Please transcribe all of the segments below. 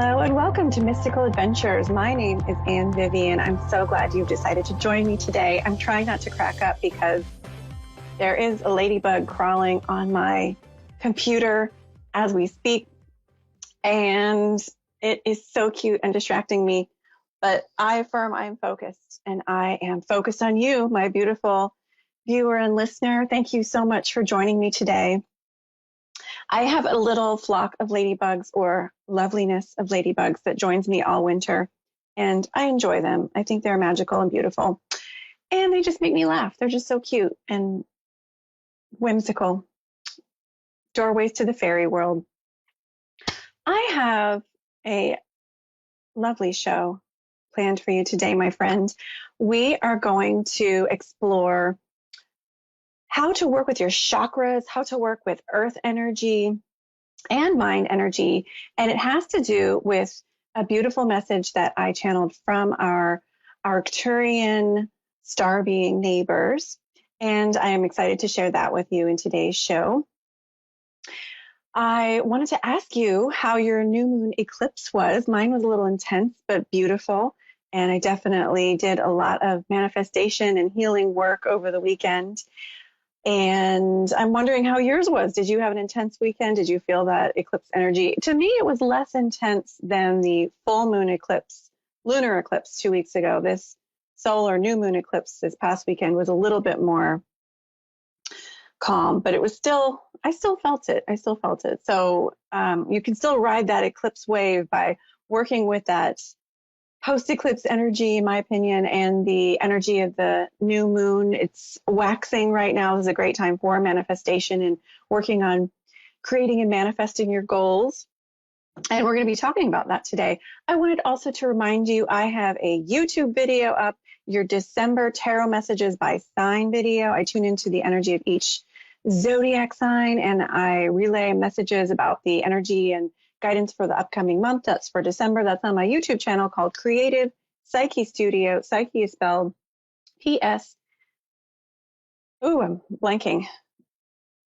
Hello and welcome to Mystical Adventures. My name is Anne Vivian. I'm so glad you've decided to join me today. I'm trying not to crack up because there is a ladybug crawling on my computer as we speak, and it is so cute and distracting me. But I affirm I am focused, and I am focused on you, my beautiful viewer and listener. Thank you so much for joining me today. I have a little flock of ladybugs, or loveliness of ladybugs, that joins me all winter, and I enjoy them. I think they're magical and beautiful, and they just make me laugh. They're just so cute and whimsical. Doorways to the fairy world. I have a lovely show planned for you today, my friend. We are going to explore how to work with your chakras, how to work with earth energy and mind energy. And it has to do with a beautiful message that I channeled from our Arcturian Star Being neighbors. And I am excited to share that with you in today's show. I wanted to ask you how your new moon eclipse was. Mine was a little intense, but beautiful. And I definitely did a lot of manifestation and healing work over the weekend. And I'm wondering how yours was. Did you have an intense weekend? Did you feel that eclipse energy? To me, it was less intense than the full moon eclipse, lunar eclipse 2 weeks ago. This solar new moon eclipse this past weekend was a little bit more calm, but it was still, I still felt it. So you can still ride that eclipse wave by working with that post-eclipse energy, in my opinion, and the energy of the new moon. It's waxing right now. This is a great time for manifestation and working on creating and manifesting your goals. And we're going to be talking about that today. I wanted also to remind you, I have a YouTube video up, your December tarot messages by sign video. I tune into the energy of each zodiac sign, and I relay messages about the energy and guidance for the upcoming month. That's for December. That's on my YouTube channel called Creative Psyche Studio. Psyche is spelled P-S. Ooh, I'm blanking.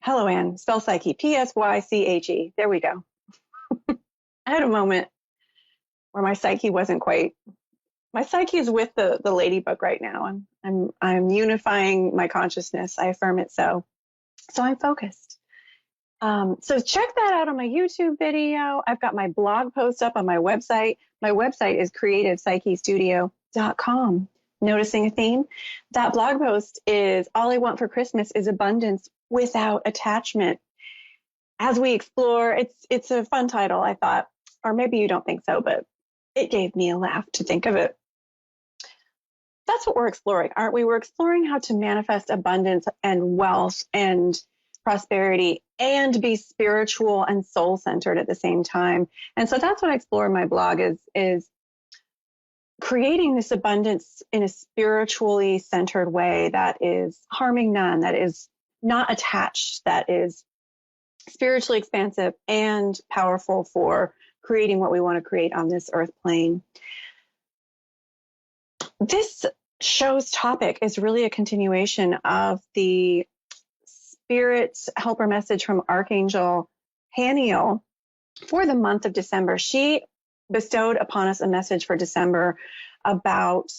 Hello, Anne. Spell Psyche. P-S-Y-C-H-E. There we go. I had a moment where my psyche wasn't quite. My psyche is with the ladybug right now. I'm unifying my consciousness. I affirm it so. So I'm focused. So check that out on my YouTube video. I've got my blog post up on my website. My website is creativepsychestudio.com. Noticing a theme? That blog post is All I Want for Christmas is Abundance Without Attachment. As we explore, it's a fun title, I thought, or maybe you don't think so, but it gave me a laugh to think of it. That's what we're exploring, aren't we? We're exploring how to manifest abundance and wealth and prosperity and be spiritual and soul-centered at the same time. And so that's what I explore in my blog is creating this abundance in a spiritually centered way that is harming none, that is not attached, that is spiritually expansive and powerful for creating what we want to create on this earth plane. This show's topic is really a continuation of the Spirit helper message from Archangel Haniel for the month of December. She bestowed upon us a message for December about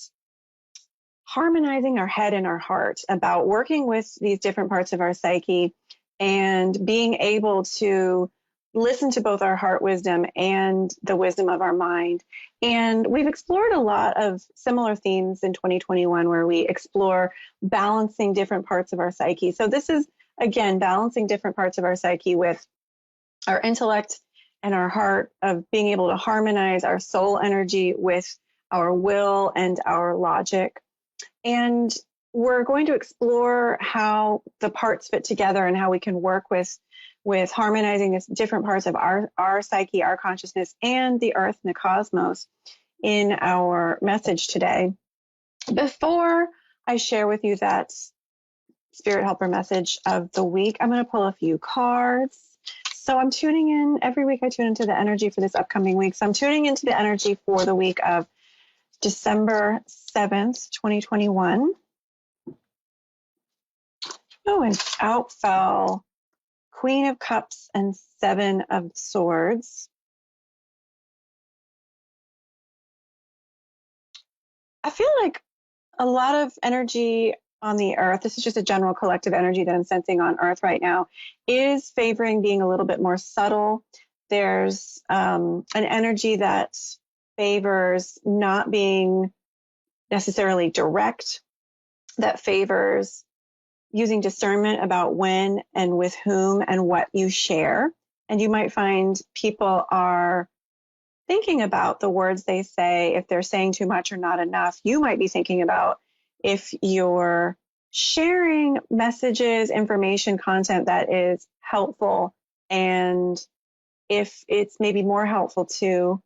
harmonizing our head and our heart, about working with these different parts of our psyche and being able to listen to both our heart wisdom and the wisdom of our mind. And we've explored a lot of similar themes in 2021 where we explore balancing different parts of our psyche. So this is, again, balancing different parts of our psyche with our intellect and our heart, of being able to harmonize our soul energy with our will and our logic. And we're going to explore how the parts fit together and how we can work with harmonizing these different parts of our psyche, our consciousness, and the earth and the cosmos in our message today. Before I share with you that Spirit Helper message of the week, I'm going to pull a few cards. So I'm tuning in every week. I tune into the energy for this upcoming week. So I'm tuning into the energy for the week of December 7th, 2021. Oh, and out fell Queen of Cups and Seven of Swords. I feel like a lot of energy on the earth, this is just a general collective energy that I'm sensing on earth right now, is favoring being a little bit more subtle. There's an energy that favors not being necessarily direct, that favors using discernment about when and with whom and what you share. And you might find people are thinking about the words they say, if they're saying too much or not enough. You might be thinking about if you're sharing messages, information, content that is helpful, and if it's maybe more helpful to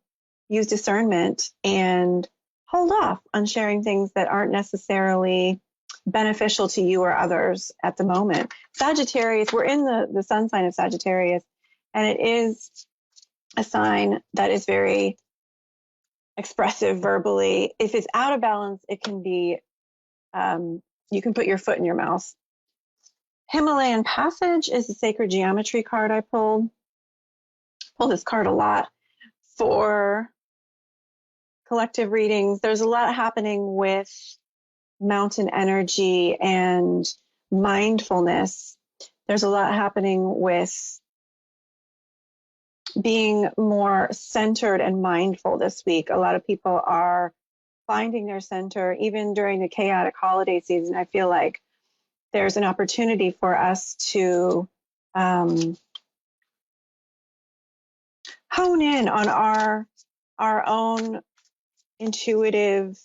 use discernment and hold off on sharing things that aren't necessarily beneficial to you or others at the moment. Sagittarius, we're in the sun sign of Sagittarius, and it is a sign that is very expressive verbally. If it's out of balance, it can be, you can put your foot in your mouth. Himalayan Passage is the sacred geometry card I pulled. Pull this card a lot for collective readings. There's a lot happening with mountain energy and mindfulness. There's a lot happening with being more centered and mindful this week. A lot of people are finding their center, even during the chaotic holiday season. I feel like there's an opportunity for us to hone in on our own intuitive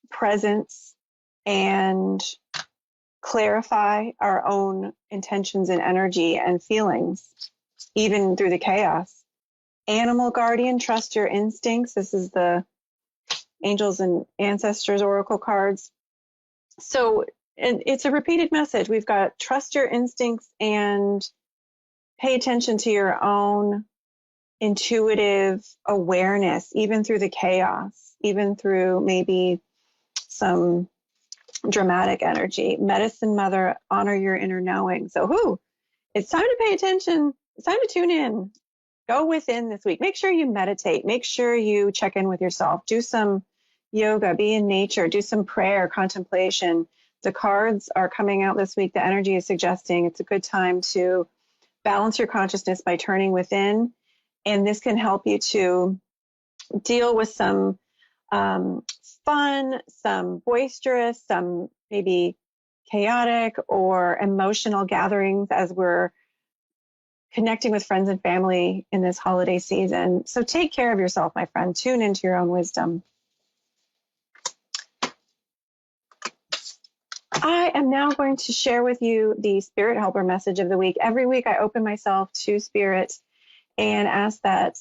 presence and clarify our own intentions and energy and feelings, even through the chaos. Animal guardian, trust your instincts. This is the angels and ancestors oracle cards. So it's a repeated message. We've got trust your instincts and pay attention to your own intuitive awareness, even through the chaos, even through maybe some dramatic energy. Medicine mother, honor your inner knowing. So it's time to pay attention. It's time to tune in. Go within this week. Make sure you meditate. Make sure you check in with yourself. Do some yoga, be in nature, do some prayer, contemplation. The cards are coming out this week. The energy is suggesting it's a good time to balance your consciousness by turning within. And this can help you to deal with some fun, some boisterous, some maybe chaotic or emotional gatherings as we're connecting with friends and family in this holiday season. So take care of yourself, my friend. Tune into your own wisdom. I am now going to share with you the Spirit Helper message of the week. Every week I open myself to Spirit and ask that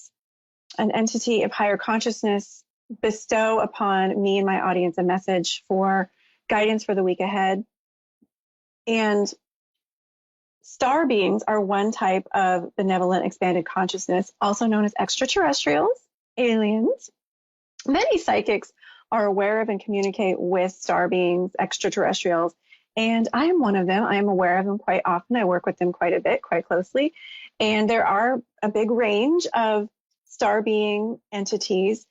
an entity of higher consciousness bestow upon me and my audience a message for guidance for the week ahead. And star beings are one type of benevolent expanded consciousness, also known as extraterrestrials, aliens. Many psychics are aware of and communicate with star beings, extraterrestrials, and I am one of them. I am aware of them quite often. I work with them quite a bit, quite closely. And there are a big range of star being entities.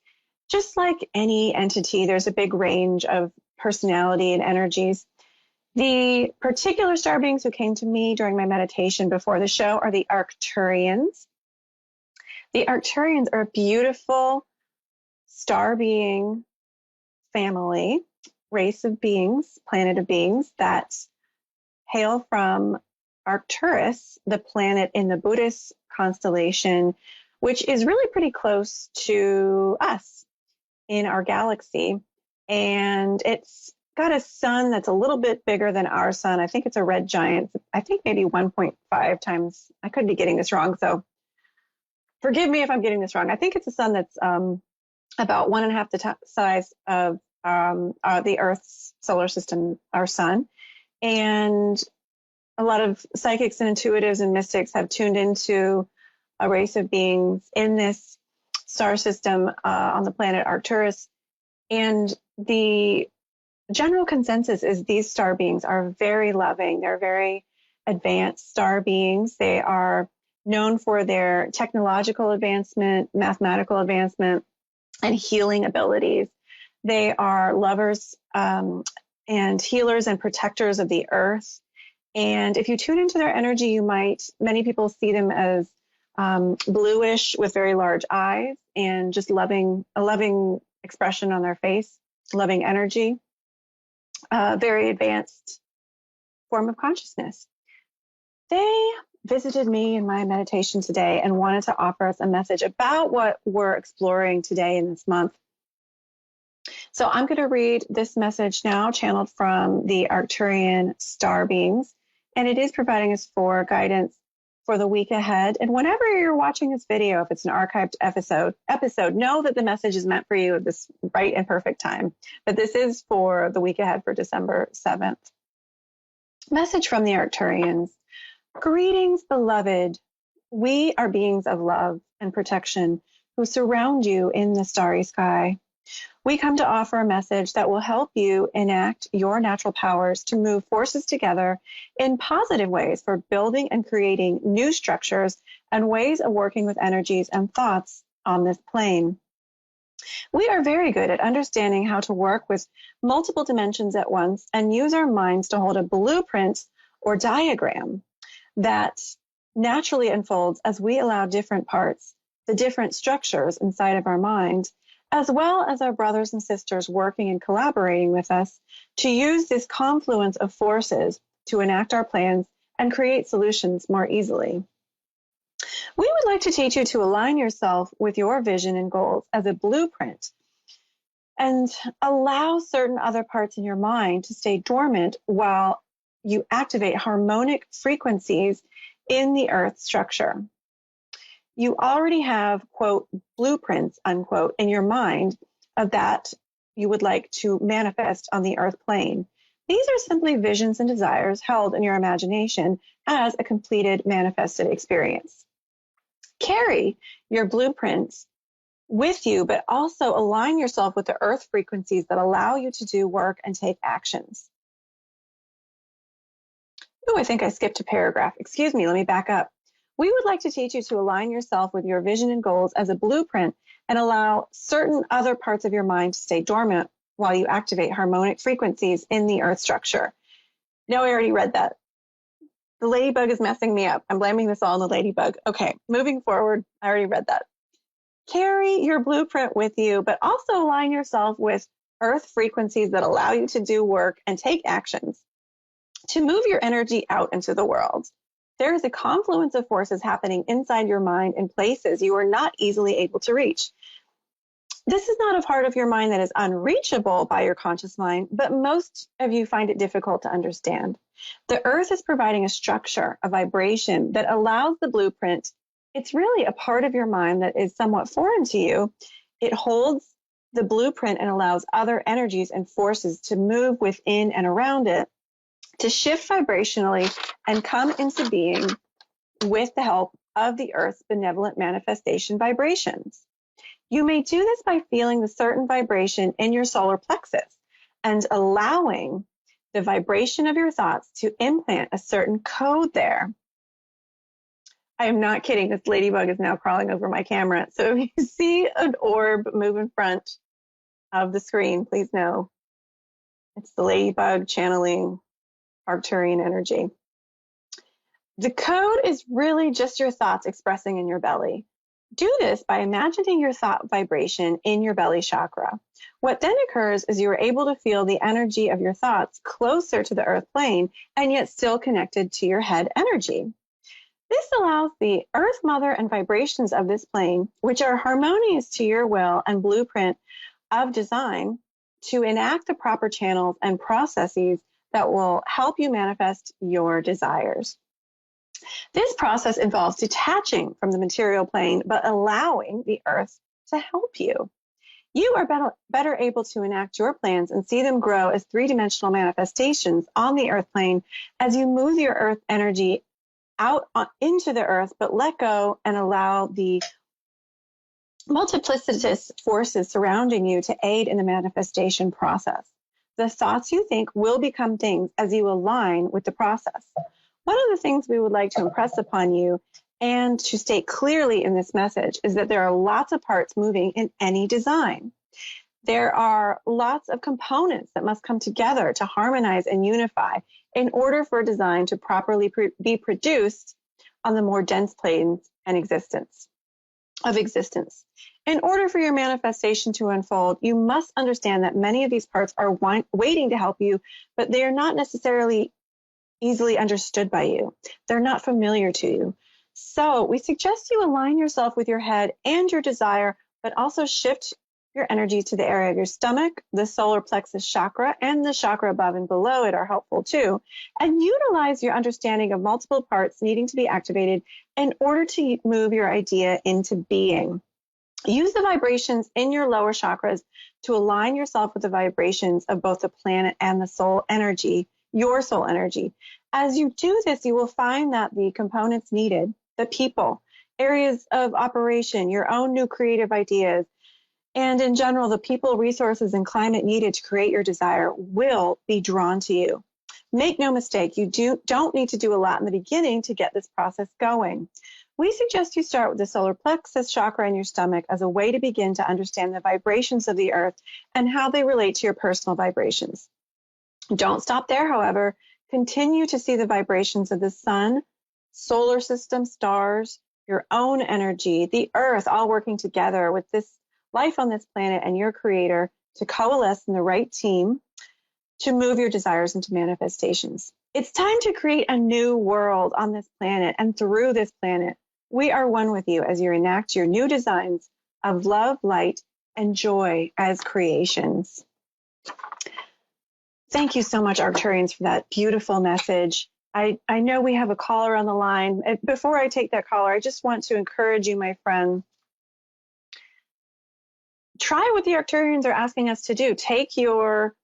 Just like any entity, there's a big range of personality and energies. The particular star beings who came to me during my meditation before the show are the Arcturians. The Arcturians are a beautiful star being family, race of beings, planet of beings that hail from Arcturus, the planet in the Buddhist constellation, which is really pretty close to us in our galaxy. And it's got a sun that's a little bit bigger than our sun. I think it's a red giant. I think maybe 1.5 times. I could be getting this wrong, so forgive me if I'm getting this wrong. I think it's a sun that's about 1.5 the size of the Earth's solar system, our sun. And a lot of psychics and intuitives and mystics have tuned into a race of beings in this star system on the planet Arcturus. And the general consensus is these star beings are very loving. They're very advanced star beings. They are known for their technological advancement, mathematical advancement, and healing abilities. They are lovers and healers and protectors of the earth. And if you tune into their energy, many people see them as bluish with very large eyes and just a loving expression on their face, loving energy, very advanced form of consciousness. They visited me in my meditation today and wanted to offer us a message about what we're exploring today in this month. So I'm going to read this message now, channeled from the Arcturian Star Beings, and it is providing us for guidance for the week ahead. And whenever you're watching this video, if it's an archived episode, know that the message is meant for you at this right and perfect time. But this is for the week ahead for December 7th. Message from the Arcturians. Greetings, beloved. We are beings of love and protection who surround you in the starry sky. We come to offer a message that will help you enact your natural powers to move forces together in positive ways for building and creating new structures and ways of working with energies and thoughts on this plane. We are very good at understanding how to work with multiple dimensions at once and use our minds to hold a blueprint or diagram that naturally unfolds as we allow different parts, the different structures inside of our mind, as well as our brothers and sisters working and collaborating with us to use this confluence of forces to enact our plans and create solutions more easily. We would like to teach you to align yourself with your vision and goals as a blueprint and allow certain other parts in your mind to stay dormant while you activate harmonic frequencies in the earth structure. You already have, quote, blueprints, unquote, in your mind of that you would like to manifest on the earth plane. These are simply visions and desires held in your imagination as a completed manifested experience. Carry your blueprints with you, but also align yourself with the earth frequencies that allow you to do work and take actions. Oh, I think I skipped a paragraph. Excuse me, let me back up. We would like to teach you to align yourself with your vision and goals as a blueprint and allow certain other parts of your mind to stay dormant while you activate harmonic frequencies in the earth structure. No, I already read that. The ladybug is messing me up. I'm blaming this all on the ladybug. Okay, moving forward, I already read that. Carry your blueprint with you, but also align yourself with earth frequencies that allow you to do work and take actions to move your energy out into the world. There is a confluence of forces happening inside your mind in places you are not easily able to reach. This is not a part of your mind that is unreachable by your conscious mind, but most of you find it difficult to understand. The earth is providing a structure, a vibration that allows the blueprint. It's really a part of your mind that is somewhat foreign to you. It holds the blueprint and allows other energies and forces to move within and around it, to shift vibrationally and come into being with the help of the earth's benevolent manifestation vibrations. You may do this by feeling the certain vibration in your solar plexus and allowing the vibration of your thoughts to implant a certain code there. I am not kidding. This ladybug is now crawling over my camera. So if you see an orb move in front of the screen, please know it's the ladybug channeling Arcturian energy. The code is really just your thoughts expressing in your belly. Do this by imagining your thought vibration in your belly chakra. What then occurs is you are able to feel the energy of your thoughts closer to the earth plane and yet still connected to your head energy. This allows the earth mother and vibrations of this plane, which are harmonious to your will and blueprint of design, to enact the proper channels and processes that will help you manifest your desires. This process involves detaching from the material plane, but allowing the earth to help you. You are better able to enact your plans and see them grow as three-dimensional manifestations on the earth plane as you move your earth energy out into the earth, but let go and allow the multiplicitous forces surrounding you to aid in the manifestation process. The thoughts you think will become things as you align with the process. One of the things we would like to impress upon you and to state clearly in this message is that there are lots of parts moving in any design. There are lots of components that must come together to harmonize and unify in order for a design to properly be produced on the more dense planes of existence. In order for your manifestation to unfold, you must understand that many of these parts are waiting to help you, but they are not necessarily easily understood by you. They're not familiar to you. So we suggest you align yourself with your head and your desire, but also shift your energy to the area of your stomach. The solar plexus chakra and the chakra above and below it are helpful too. And utilize your understanding of multiple parts needing to be activated in order to move your idea into being. Use the vibrations in your lower chakras to align yourself with the vibrations of both the planet and the soul energy, your soul energy. As you do this, you will find that the components needed, the people, areas of operation, your own new creative ideas, and in general, the people, resources, and climate needed to create your desire will be drawn to you. Make no mistake, you don't need to do a lot in the beginning to get this process going. We suggest you start with the solar plexus chakra in your stomach as a way to begin to understand the vibrations of the earth and how they relate to your personal vibrations. Don't stop there, however. Continue to see the vibrations of the sun, solar system, stars, your own energy, the earth, all working together with this life on this planet and your creator to coalesce in the right team to move your desires into manifestations. It's time to create a new world on this planet and through this planet. We are one with you as you enact your new designs of love, light, and joy as creations. Thank you so much, Arcturians, for that beautiful message. I know we have a caller on the line. Before I take that caller, I just want to encourage you, my friend, try what the Arcturians are asking us to do. Take your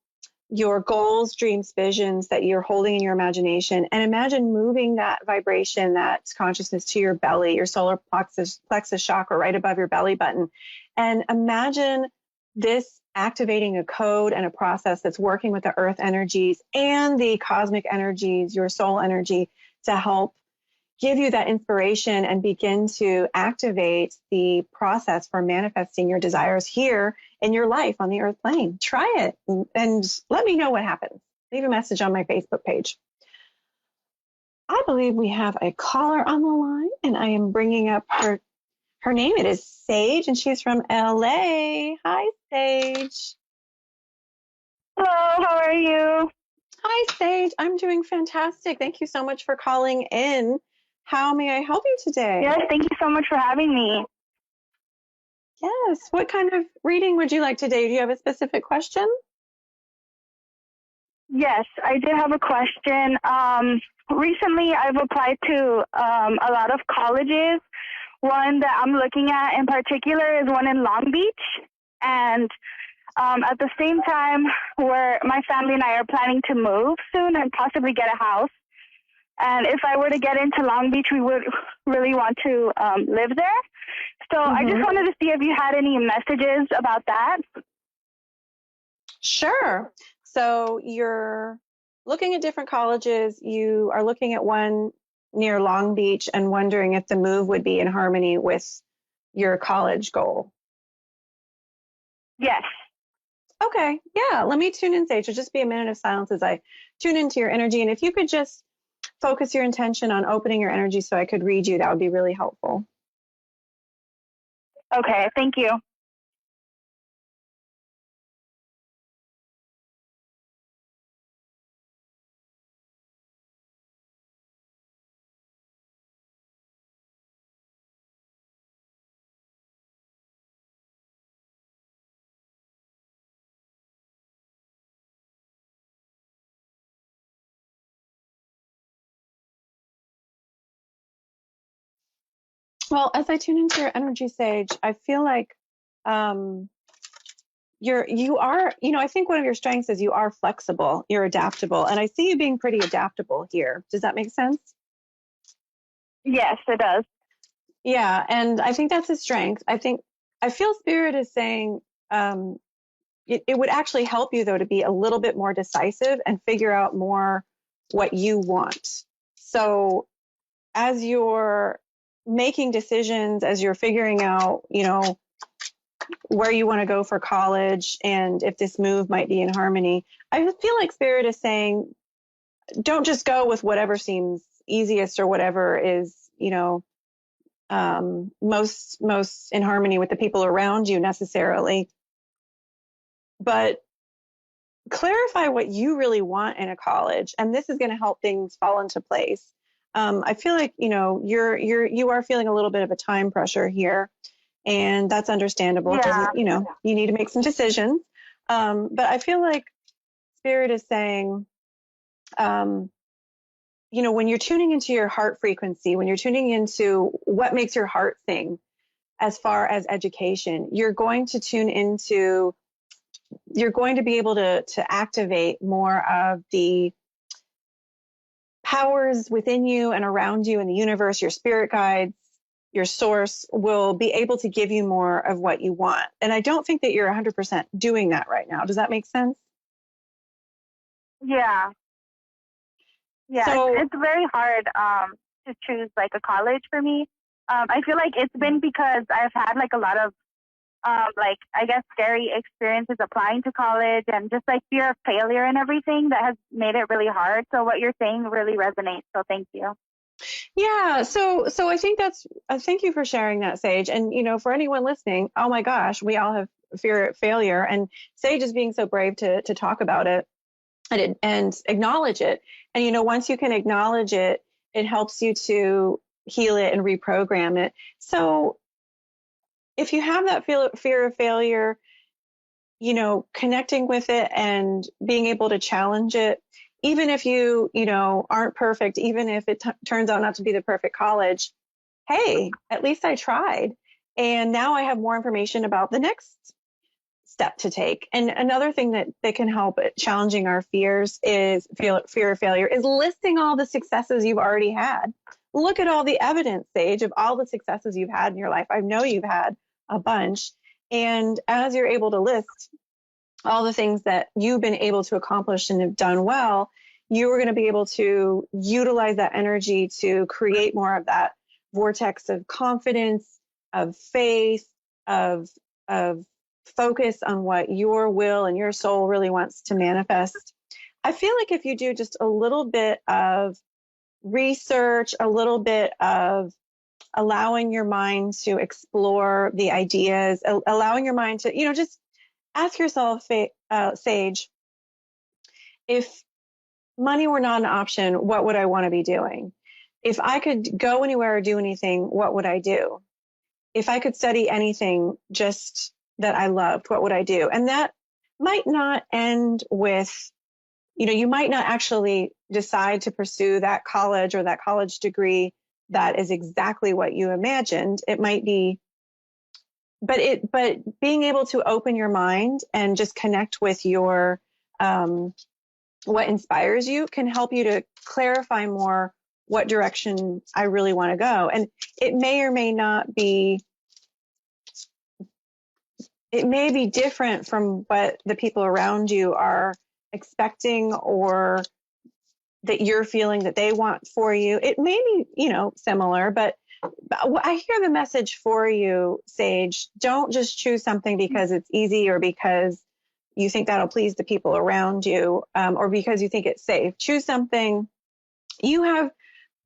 goals, dreams, visions that you're holding in your imagination and imagine moving that vibration, that consciousness to your belly, your solar plexus chakra right above your belly button. And imagine this activating a code and a process that's working with the earth energies and the cosmic energies, your soul energy, to help give you that inspiration and begin to activate the process for manifesting your desires here in your life on the earth plane. Try it and let me know what happens. Leave a message on my Facebook page. I believe we have a caller on the line, and I am bringing up her name. It is Sage, and she's from LA. Hi, Sage. Hello, how are you? Hi, Sage. I'm doing fantastic. Thank you so much for calling in. How may I help you today? Yes, thank you so much for having me. Yes. What kind of reading would you like today? Do you have a specific question? Yes, I did have a question. Recently, I've applied to a lot of colleges. One that I'm looking at in particular is one in Long Beach. And at the same time, where my family and I are planning to move soon and possibly get a house. And if I were to get into Long Beach, we would really want to live there. So I just wanted to see if you had any messages about that. Sure. So you're looking at different colleges. You are looking at one near Long Beach and wondering if the move would be in harmony with your college goal. Yes. Okay. Yeah. Let me tune in, Sage. It'll just be a minute of silence as I tune into your energy. And if you could just focus your intention on opening your energy so I could read you, that would be really helpful. Okay. Thank you. Well, as I tune into your energy, Sage, I feel like you are, I think one of your strengths is you are flexible, you're adaptable, and I see you being pretty adaptable here. Does that make sense? Yes, it does. Yeah, and I think that's a strength. I feel Spirit is saying it would actually help you, though, to be a little bit more decisive and figure out more what you want. So as you're making decisions, as you're figuring out, where you want to go for college and if this move might be in harmony. I feel like Spirit is saying, don't just go with whatever seems easiest or whatever is, most in harmony with the people around you necessarily, but clarify what you really want in a college. And this is going to help things fall into place. I feel like, you are feeling a little bit of a time pressure here, and that's understandable. It Yeah. doesn't, you need to make some decisions. But I feel like Spirit is saying, when you're tuning into your heart frequency, when you're tuning into what makes your heart sing as far as education, you're going to be able to activate more of the powers within you and around you in the universe. Your spirit guides, your source will be able to give you more of what you want. And I don't think that you're 100% doing that right now. Does that make sense? Yeah. Yeah, So, it's very hard to choose like a college for me. I feel like it's been because I've had like a lot of I guess scary experiences applying to college and just like fear of failure and everything that has made it really hard. So what you're saying really resonates. So thank you. yeah. So I think thank you for sharing that, Sage. And, for anyone listening, oh my gosh, we all have fear of failure, and Sage is being so brave to talk about it and acknowledge it. And, once you can acknowledge it, it helps you to heal it and reprogram it. So if you have that fear of failure, connecting with it and being able to challenge it, even if you aren't perfect, even if it turns out not to be the perfect college, hey, at least I tried. And now I have more information about the next step to take. And another thing that can help at challenging our fears is fear of failure is listing all the successes you've already had. Look at all the evidence, Sage, of all the successes you've had in your life. I know you've had a bunch. And as you're able to list all the things that you've been able to accomplish and have done well, you are going to be able to utilize that energy to create more of that vortex of confidence, of faith, of focus on what your will and your soul really wants to manifest. I feel like if you do just a little bit of research, a little bit of allowing your mind to explore the ideas, allowing your mind to, just ask yourself, Sage, if money were not an option, what would I want to be doing? If I could go anywhere or do anything, what would I do? If I could study anything just that I loved, what would I do? And that might not end with, you might not actually decide to pursue that college or that college degree that is exactly what you imagined. It might be, but being able to open your mind and just connect with your, what inspires you can help you to clarify more what direction I really want to go. And it may or may not be, it may be different from what the people around you are expecting or that you're feeling that they want for you. It may be, similar, but I hear the message for you, Sage. Don't just choose something because it's easy or because you think that'll please the people around you, or because you think it's safe. Choose something. You have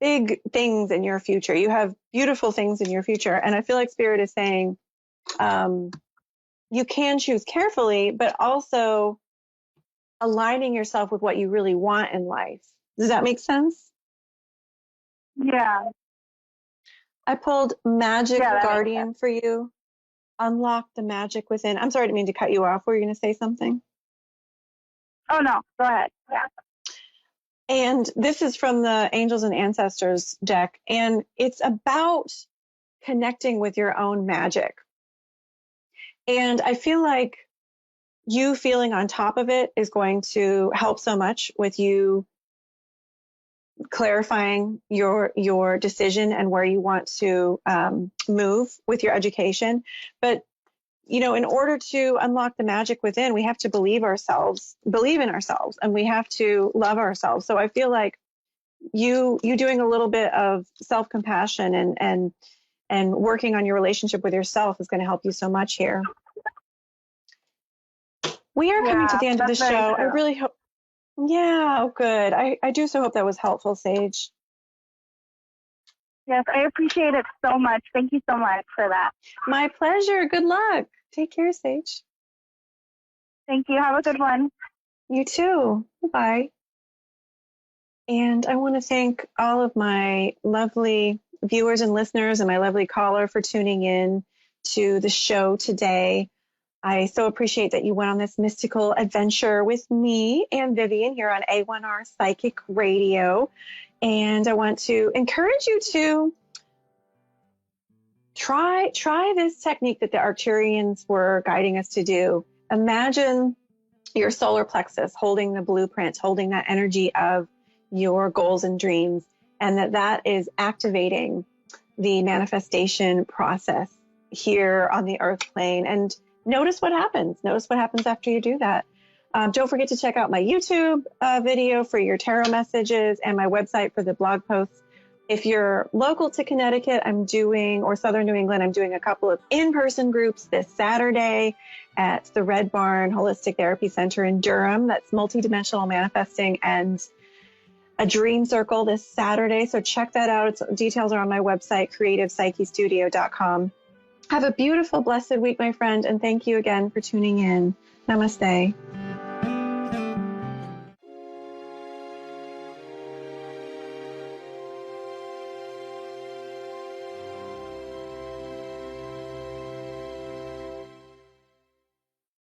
big things in your future. You have beautiful things in your future. And I feel like Spirit is saying, you can choose carefully, but also aligning yourself with what you really want in life. Does that make sense? Yeah. I pulled Magic Guardian for you. Unlock the magic within. I'm sorry, I didn't mean to cut you off. Were you going to say something? Oh, no. Go ahead. Yeah. And this is from the Angels and Ancestors deck. And it's about connecting with your own magic. And I feel like you feeling on top of it is going to help so much with you clarifying your decision and where you want to move with your education. But, in order to unlock the magic within, we have to believe in ourselves, and we have to love ourselves. So I feel like you doing a little bit of self-compassion and working on your relationship with yourself is going to help you so much here. We are coming to Yeah, the end of the that's very show. I true. really hope. Yeah, oh, good. I do so hope that was helpful, Sage. Yes, I appreciate it so much. Thank you so much for that. My pleasure. Good luck. Take care, Sage. Thank you. Have a good one. You too. Bye. And I want to thank all of my lovely viewers and listeners and my lovely caller for tuning in to the show today. I so appreciate that you went on this mystical adventure with me and Vivian here on A1R Psychic Radio. And I want to encourage you to try this technique that the Arcturians were guiding us to do. Imagine your solar plexus holding the blueprint, holding that energy of your goals and dreams, and that is activating the manifestation process here on the earth plane. And notice what happens. Notice what happens after you do that. Don't forget to check out my YouTube video for your tarot messages and my website for the blog posts. If you're local to Connecticut, or Southern New England, I'm doing a couple of in-person groups this Saturday at the Red Barn Holistic Therapy Center in Durham. That's multidimensional manifesting and a dream circle this Saturday. So check that out. Details are on my website, creativepsychestudio.com. Have a beautiful, blessed week, my friend. And thank you again for tuning in. Namaste.